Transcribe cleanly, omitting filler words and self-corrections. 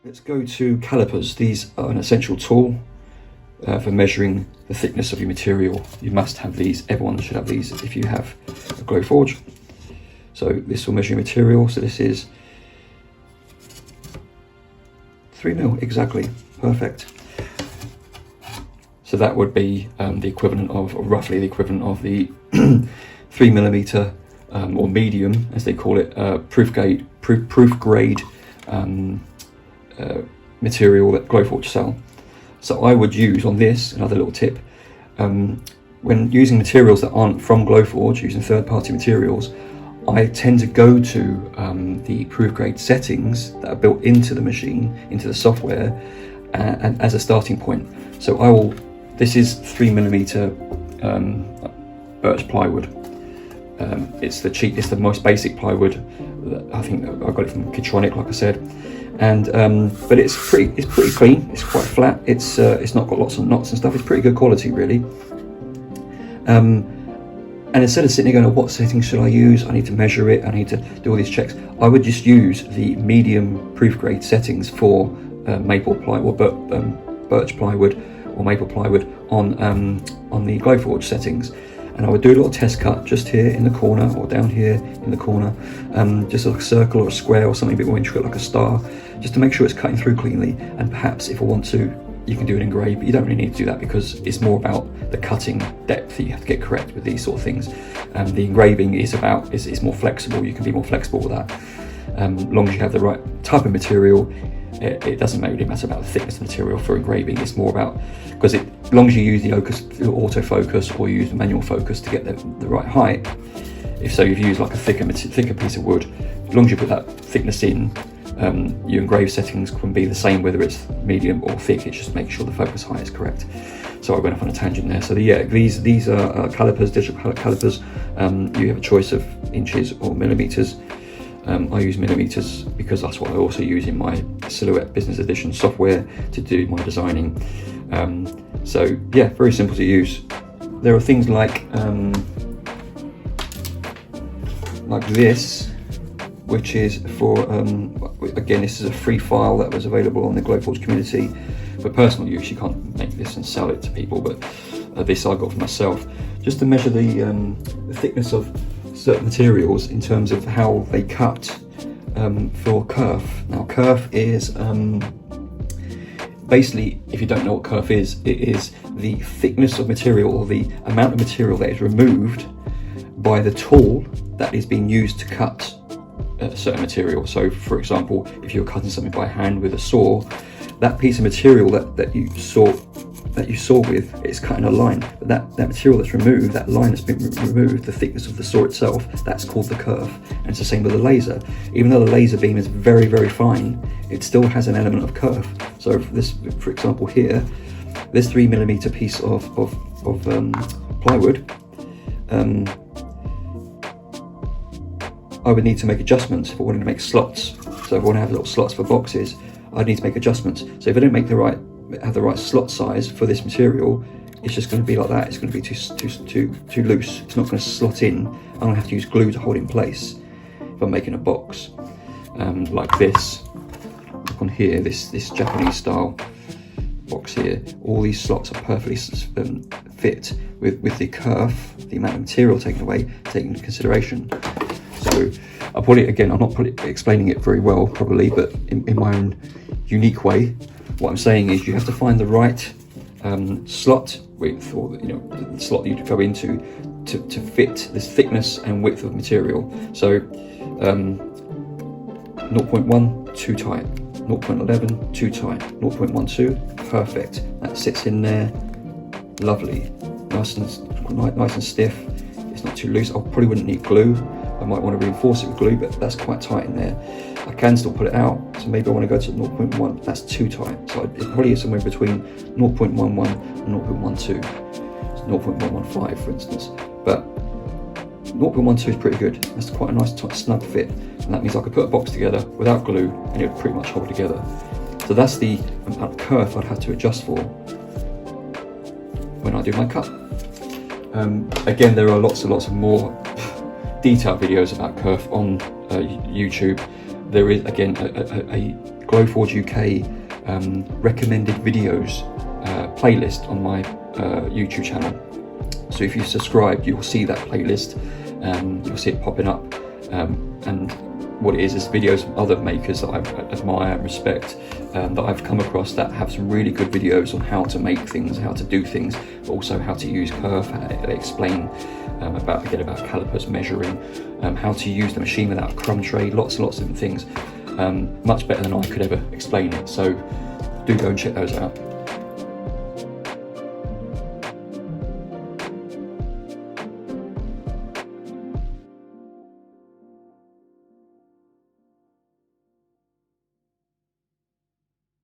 Let's go to calipers. These are an essential tool for measuring the thickness of your material. You must have these. Everyone should have these if you have a Glowforge. So this will measure your material. So this is 3mm exactly, perfect. So that would be the equivalent of, or roughly the equivalent of the 3mm or medium, as they call it, proof grade material that Glowforge sell. So I would use on this, another little tip, when using materials that aren't from Glowforge, using third-party materials, I tend to go to the proof grade settings that are built into the machine, into the software, and as a starting point. So I will, this is 3mm birch plywood. It's the cheap, it's the most basic plywood. I think I got it from Kitronic, like I said, and but it's pretty clean. It's quite flat. It's not got lots of knots and stuff. It's pretty good quality, really. And instead of sitting there going, what settings should I use? I need to measure it. I need to do all these checks. I would just use the medium proof grade settings for maple plywood, birch plywood or maple plywood on the Glowforge settings. And I would do a little test cut just here in the corner or down here in the corner, just like a circle or a square or something a bit more intricate like a star, just to make sure it's cutting through cleanly. And perhaps if I want to, you can do it engraved, but you don't really need to do that because it's more about the cutting depth that you have to get correct with these sort of things. The engraving is about, is more flexible. You can be more flexible with that. As long as you have the right type of material, it doesn't really matter about the thickness of the material for engraving. It's more about, because as long as you use the autofocus or you use the manual focus to get the right height, if you've used like a thicker piece of wood, as long as you put that thickness in, your engraved settings can be the same whether it's medium or thick. It's just making sure the focus height is correct. So I went off on a tangent there. So these are calipers, digital calipers. You have a choice of inches or millimeters. I use millimeters because that's what I also use in my Silhouette Business Edition software to do my designing. So yeah, very simple to use. There are things like this, which is for, again, this is a free file that was available on the Glowforge community for personal use. You can't make this and sell it to people, but this I got for myself, just to measure the thickness of certain materials in terms of how they cut for Kerf. Now Kerf is basically, if you don't know what Kerf is, it is the thickness of material or the amount of material that is removed by the tool that is being used to cut a certain material. So for example, if you're cutting something by hand with a saw, that piece of material that you saw with, it's cutting a line, but that material that's removed, that line that's been removed, the thickness of the saw itself, that's called the kerf. And it's the same with the laser. Even though the laser beam is very, very fine, it still has an element of kerf. So for example here, this 3mm piece of plywood, I would need to make adjustments if I wanted to make slots. So if I want to have little slots for boxes, I'd need to make adjustments. So if I don't have the right slot size for this material, it's just going to be like that. It's going to be too loose. It's not going to slot in. I'm going to have to use glue to hold it in place if I'm making a box like this. Look on here, this Japanese style box here. All these slots are perfectly fit with the kerf, the amount of material taken away, taken into consideration. So I'm not explaining it very well probably, but in my own unique way, what I'm saying is you have to find the right slot width, or the slot that you go into to fit this thickness and width of material. So 0.1 too tight, 0.11 too tight, 0.12 perfect. That sits in there, lovely, nice and stiff. It's not too loose. I probably wouldn't need glue. I might want to reinforce it with glue, but that's quite tight in there. I can still pull it out, so maybe I want to go to 0.1, that's too tight. So it probably is somewhere between 0.11 and 0.12, so 0.115 for instance. But 0.12 is pretty good. That's quite a nice tight, snug fit, and that means I could put a box together without glue and it would pretty much hold together. So that's the amount of kerf I'd have to adjust for when I do my cut. Again, there are lots and lots of more detailed videos about kerf on YouTube. There is again a Glowforge UK recommended videos playlist on my YouTube channel. So if you subscribe, you'll see that playlist. You'll see it popping up, and what it is videos of other makers that I admire and respect, that I've come across that have some really good videos on how to make things, how to do things, but also how to use Kerf. They explain about calipers, measuring, how to use the machine without a crumb tray, lots and lots of different things, much better than I could ever explain it. So do go and check those out.